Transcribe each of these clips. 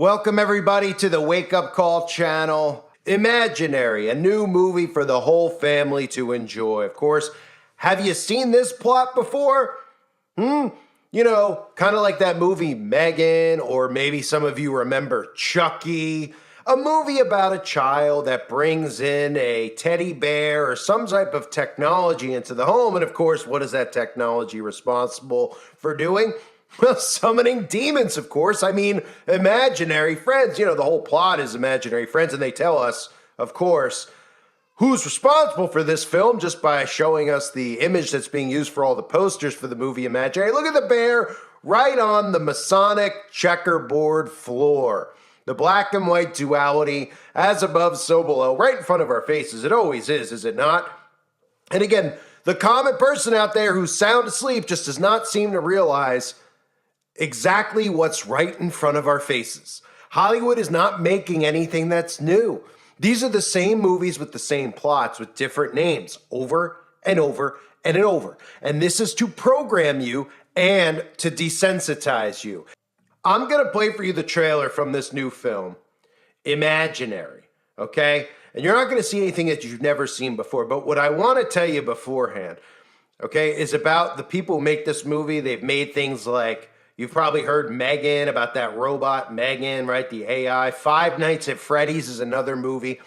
Welcome everybody to the Wake Up Call channel. Imaginary, a new movie for the whole family to enjoy. Of course, have you seen this plot before? You know, kind of like that movie Megan, or maybe some of you remember Chucky, a movie about a child that brings in a teddy bear or some type of technology into the home. And of course, what is that technology responsible for doing? Well, summoning demons, of course. I mean, imaginary friends. You know, the whole plot is imaginary friends, and they tell us, of course, who's responsible for this film just by showing us the image that's being used for all the posters for the movie Imaginary. Look at the bear right on the Masonic checkerboard floor. The black and white duality, as above, so below, right in front of our faces. It always is it not? And again, the common person out there who's sound asleep just does not seem to realize exactly what's right in front of our faces. Hollywood is not making anything that's new. These are the same movies with the same plots with different names over and over and over. And this is to program you and to desensitize you. I'm going to play for you the trailer from this new film, Imaginary, okay? And you're not going to see anything that you've never seen before. But what I want to tell you beforehand, okay, is about the people who make this movie. They've made things like, you've probably heard Megan, about that robot Megan, right? The AI. Five Nights at Freddy's is another movie.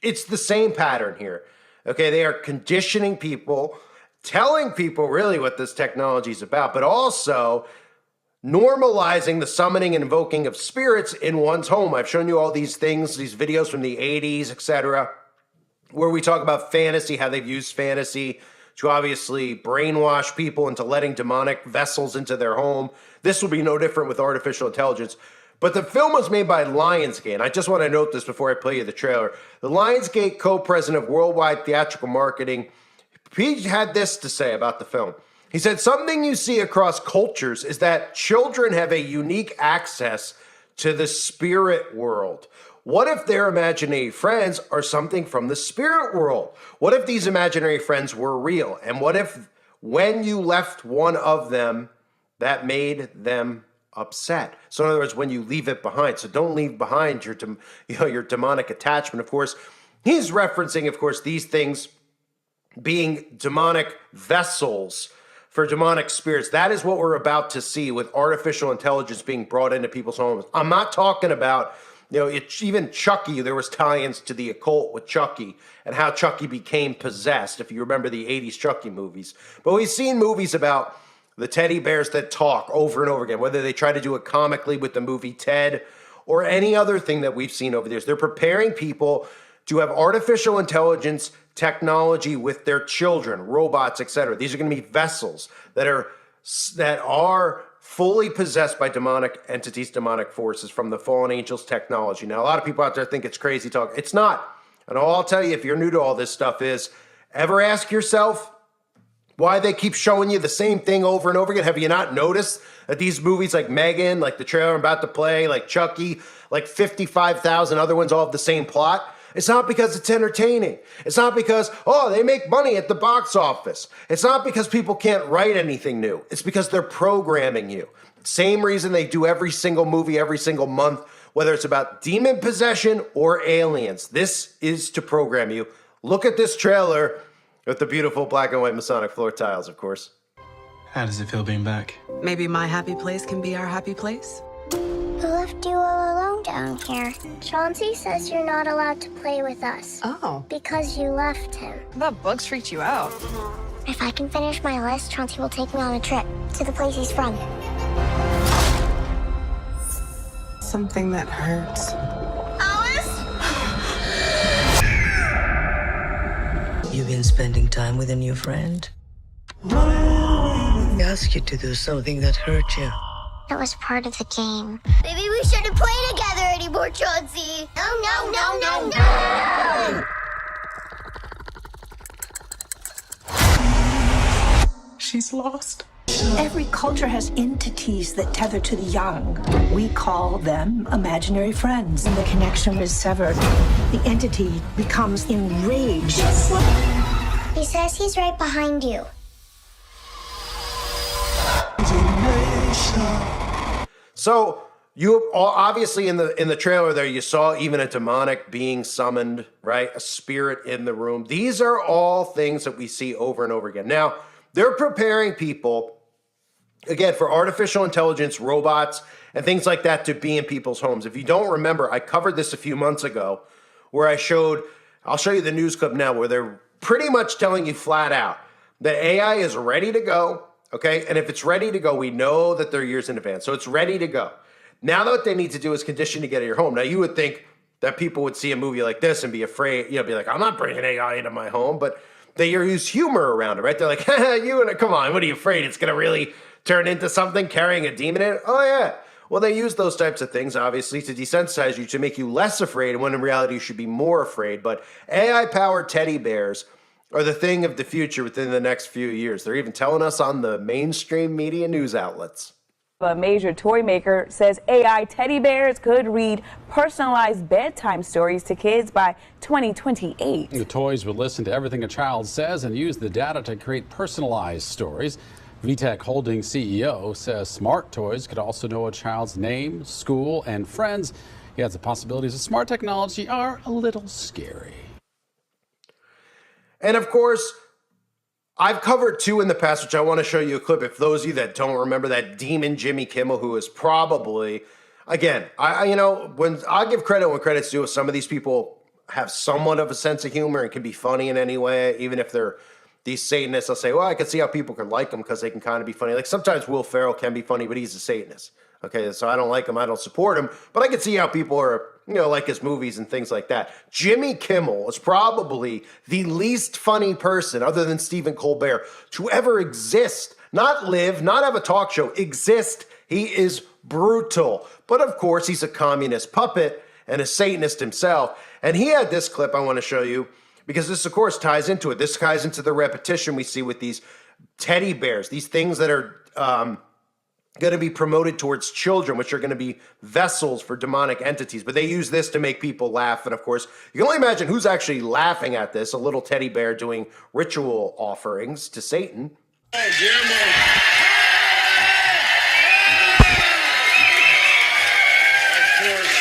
It's the same pattern here. Okay, they are conditioning people, telling people really what this technology is about, but also normalizing the summoning and invoking of spirits in one's home. I've shown you all these things, these videos from the 80s, etc., where we talk about fantasy, how they've used fantasy to obviously brainwash people into letting demonic vessels into their home. This will be no different with artificial intelligence. But the film was made by Lionsgate, and I just want to note this before I play you the trailer. The Lionsgate co-president of Worldwide Theatrical Marketing, he had this to say about the film. He said, something you see across cultures is that children have a unique access to the spirit world. What if their imaginary friends are something from the spirit world? What if these imaginary friends were real? And what if when you left one of them, that made them upset? So in other words, when you leave it behind. So don't leave behind your demonic attachment. Of course, he's referencing, of course, these things being demonic vessels for demonic spirits. That is what we're about to see with artificial intelligence being brought into people's homes. I'm not talking about, even Chucky. There was tie-ins to the occult with Chucky and how Chucky became possessed, if you remember the 80s Chucky movies. But we've seen movies about the teddy bears that talk over and over again, whether they try to do it comically with the movie Ted or any other thing that we've seen over the years. They're preparing people to have artificial intelligence technology with their children, robots, etc. These are going to be vessels that are fully possessed by demonic entities, demonic forces from the fallen angels technology. Now, a lot of people out there think it's crazy talk. It's not. And all I'll tell you, if you're new to all this stuff, is ever ask yourself why they keep showing you the same thing over and over again? Have you not noticed that these movies like Megan, like the trailer I'm about to play, like Chucky, like 55,000 other ones all have the same plot? It's not because it's entertaining. It's not because, they make money at the box office. It's not because people can't write anything new. It's because they're programming you. Same reason they do every single movie every single month, whether it's about demon possession or aliens. This is to program you. Look at this trailer with the beautiful black and white Masonic floor tiles, of course. How does it feel being back? Maybe my happy place can be our happy place? Who left you all alone down here? Chauncey says you're not allowed to play with us. Oh. Because you left him. That bugs freaked you out. If I can finish my list, Chauncey will take me on a trip to the place he's from. Something that hurts. Alice? You've been spending time with a new friend? I asked you to do something that hurt you. It was part of the game. Maybe we shouldn't play together anymore, Chauncey. No. She's lost. Every culture has entities that tether to the young. We call them imaginary friends. When the connection is severed, the entity becomes enraged. He says he's right behind you. So You obviously in the trailer there, you saw even a demonic being summoned, right? A spirit in the room. These are all things that we see over and over again. Now, they're preparing people, again, for artificial intelligence, robots, and things like that to be in people's homes. If you don't remember, I covered this a few months ago where I'll show you the news clip now, where they're pretty much telling you flat out that AI is ready to go, okay? And if it's ready to go, we know that they're years in advance. So it's ready to go. Now what they need to do is condition to get to your home. Now you would think that people would see a movie like this and be afraid, be like, I'm not bringing AI into my home, but they use humor around it, right? They're like, come on, what are you afraid? It's going to really turn into something carrying a demon in it? Oh yeah. Well, they use those types of things, obviously, to desensitize you, to make you less afraid, when in reality you should be more afraid. But AI-powered teddy bears are the thing of the future within the next few years. They're even telling us on the mainstream media news outlets. A major toy maker says AI teddy bears could read personalized bedtime stories to kids by 2028. The toys would listen to everything a child says and use the data to create personalized stories. VTech Holdings CEO says smart toys could also know a child's name, school, and friends. He adds the possibilities of smart technology are a little scary. And of course, I've covered two in the past, which I want to show you a clip. If those of you that don't remember, that demon Jimmy Kimmel, who is probably, again, when I give credit when credit's due, some of these people have somewhat of a sense of humor and can be funny in any way, even if they're these Satanists. I'll say, well, I can see how people can like them because they can kind of be funny. Like sometimes Will Ferrell can be funny, but he's a Satanist. Okay, so I don't like him, I don't support him, but I can see how people are, like his movies and things like that. Jimmy Kimmel is probably the least funny person, other than Stephen Colbert, to ever exist. Not live, not have a talk show, exist. He is brutal. But of course, he's a communist puppet and a Satanist himself. And he had this clip I want to show you, because this, of course, ties into it. This ties into the repetition we see with these teddy bears, these things that are going to be promoted towards children, which are going to be vessels for demonic entities. But they use this to make people laugh. And of course, you can only imagine who's actually laughing at this. A little teddy bear doing ritual offerings to Satan. Oh, Guillermo. Of course,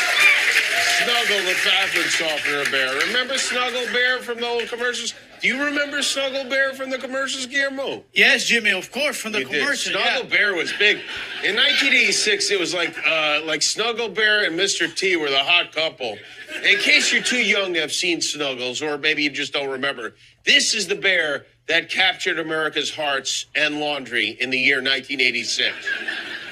Snuggle the fabric softener bear. Remember Snuggle Bear from the old commercials? Do you remember Snuggle Bear from the commercials, Guillermo? Yes, Jimmy, of course, from the commercial. Snuggle Bear was big. In 1986, it was like Snuggle Bear and Mr. T were the hot couple. In case you're too young to have seen Snuggles, or maybe you just don't remember, this is the bear that captured America's hearts and laundry in the year 1986.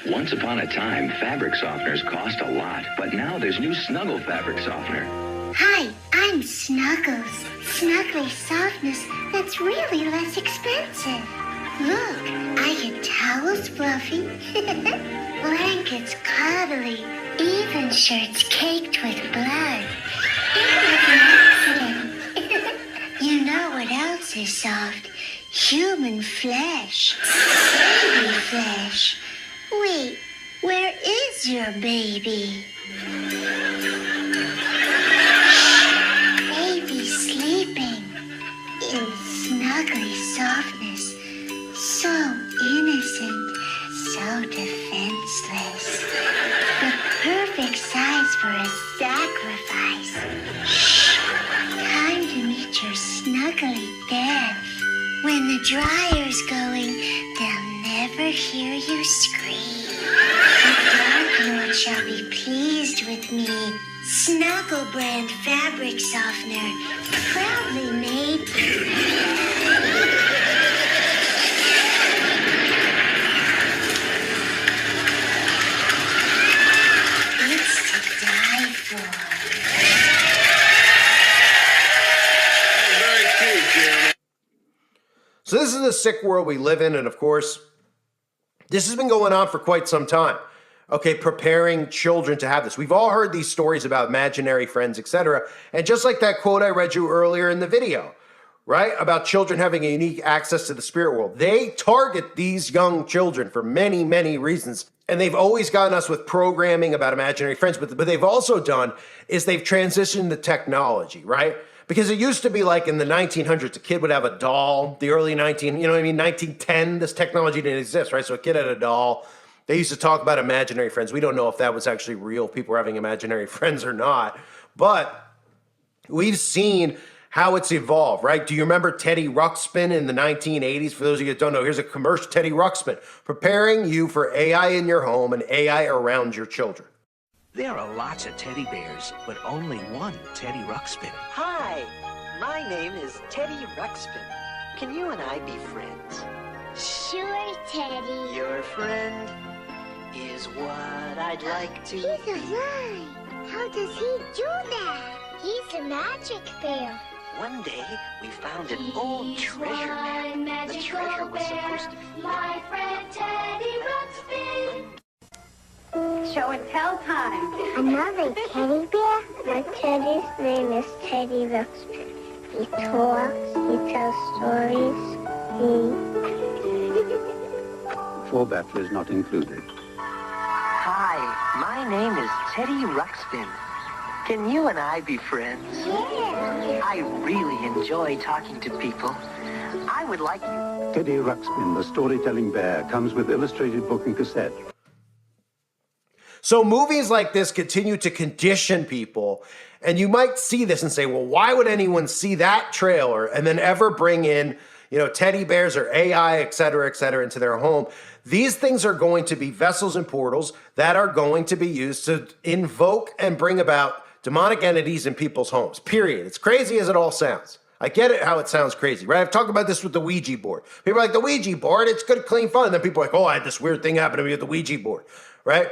Once upon a time, fabric softeners cost a lot, but now there's new Snuggle fabric softener. Hi, I'm Snuggles. Snuggly softness that's really less expensive. Look, I get towels fluffy, blankets cuddly, even shirts caked with blood. And like an accident. You know what else is soft? Human flesh. Baby flesh. Wait, where is your baby? Baby's sleeping in snuggly softness. So innocent, so defenseless. The perfect size for a sacrifice. Shh. Time to meet your snuggly death. When the dryer's going, they'll never hear you scream. The Dark Lord shall be pleased with me. Snuggle brand fabric softener, proudly made. It's to die for. Very cute, Guillermo. So this is the sick world we live in, and of course, this has been going on for quite some time. Okay, preparing children to have this. We've all heard these stories about imaginary friends, etc. And just like that quote I read you earlier in the video, right? About children having a unique access to the spirit world. They target these young children for many, many reasons. And they've always gotten us with programming about imaginary friends. But they've also done is they've transitioned the technology, right? Because it used to be like in the 1900s, a kid would have a doll. The early 1910, this technology didn't exist, right? So a kid had a doll. They used to talk about imaginary friends. We don't know if that was actually real. People were having imaginary friends or not. But we've seen how it's evolved, right? Do you remember Teddy Ruxpin in the 1980s? For those of you that don't know, here's a commercial, Teddy Ruxpin, preparing you for AI in your home and AI around your children. There are lots of teddy bears, but only one Teddy Ruxpin. Hi, my name is Teddy Ruxpin. Can you and I be friends? Sure, Teddy. Your friend is what I'd like to He's be. alive. How does he do that? He's a magic bear. One day, we found an old treasure map. The treasure was supposed to be my friend Teddy Ruxpin. Show and tell time. Another teddy bear? My teddy's name is Teddy Ruxpin. He talks, he tells stories, Full battery is not included. Hi, my name is Teddy Ruxpin. Can you and I be friends? Yeah. I really enjoy talking to people. I would like you. Teddy Ruxpin, the storytelling bear, comes with illustrated book and cassette. So movies like this continue to condition people. And you might see this and say, well, why would anyone see that trailer and then ever bring in, teddy bears or AI, et cetera, into their home? These things are going to be vessels and portals that are going to be used to invoke and bring about demonic entities in people's homes, period. It's crazy as it all sounds. I get it how it sounds crazy, right? I've talked about this with the Ouija board. People are like, the Ouija board, it's good, clean fun. And then people are like, oh, I had this weird thing happen to me with the Ouija board, right?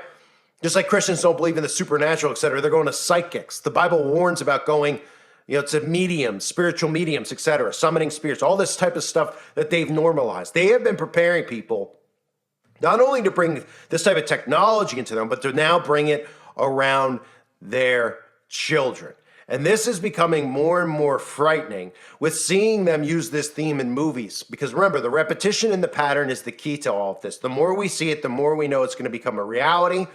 Just like Christians don't believe in the supernatural, et cetera. They're going to psychics. The Bible warns about going, to mediums, spiritual mediums, et cetera, summoning spirits, all this type of stuff that they've normalized. They have been preparing people not only to bring this type of technology into them, but to now bring it around their children. And this is becoming more and more frightening with seeing them use this theme in movies. Because remember, the repetition in the pattern is the key to all of this. The more we see it, the more we know it's going to become a reality.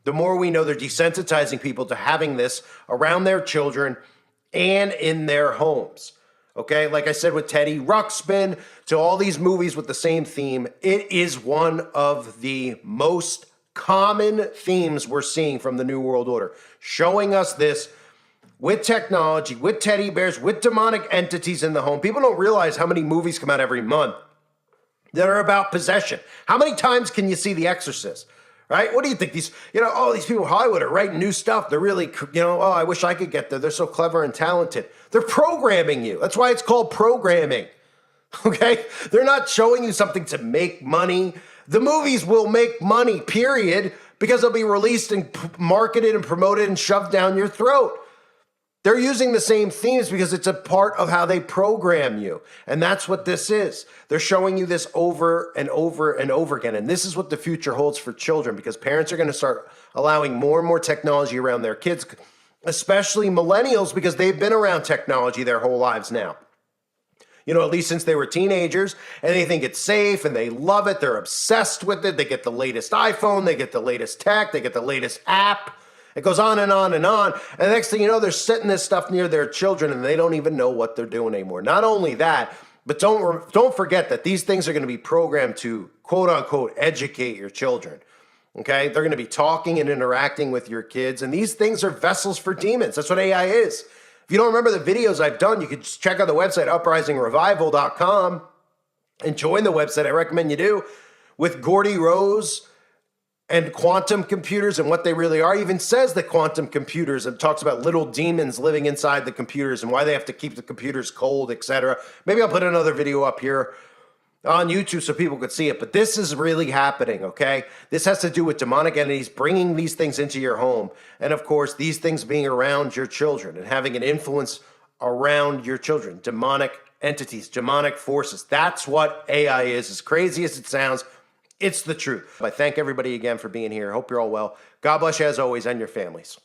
The more we know they're desensitizing people to having this around their children and in their homes. Okay, like I said with Teddy Ruxpin, to all these movies with the same theme, it is one of the most common themes we're seeing from the New World Order, showing us this with technology, with teddy bears, with demonic entities in the home. People don't realize how many movies come out every month that are about possession. How many times can you see The Exorcist? Right? What do you think? These people in Hollywood are writing new stuff. They're really, I wish I could get there. They're so clever and talented. They're programming you. That's why it's called programming. Okay? They're not showing you something to make money. The movies will make money, period, because they'll be released and marketed and promoted and shoved down your throat. They're using the same themes because it's a part of how they program you. And that's what this is. They're showing you this over and over and over again. And this is what the future holds for children, because parents are going to start allowing more and more technology around their kids, especially millennials, because they've been around technology their whole lives now. At least since they were teenagers, and they think it's safe and they love it. They're obsessed with it. They get the latest iPhone. They get the latest tech. They get the latest app. It goes on and on and on. And the next thing you know, they're setting this stuff near their children and they don't even know what they're doing anymore. Not only that, but don't forget that these things are going to be programmed to, quote unquote, educate your children. Okay? They're going to be talking and interacting with your kids. And these things are vessels for demons. That's what AI is. If you don't remember the videos I've done, you can just check out the website, uprisingrevival.com, and join the website. I recommend you do, with Gordy Rose and quantum computers and what they really are. He even says that quantum computers, and talks about little demons living inside the computers and why they have to keep the computers cold, etc. Maybe I'll put another video up here on YouTube so people could see it. But this is really happening, okay? This has to do with demonic entities bringing these things into your home. And of course, these things being around your children and having an influence around your children. Demonic entities, demonic forces. That's what AI is. As crazy as it sounds, it's the truth. I thank everybody again for being here. Hope you're all well. God bless you as always and your families.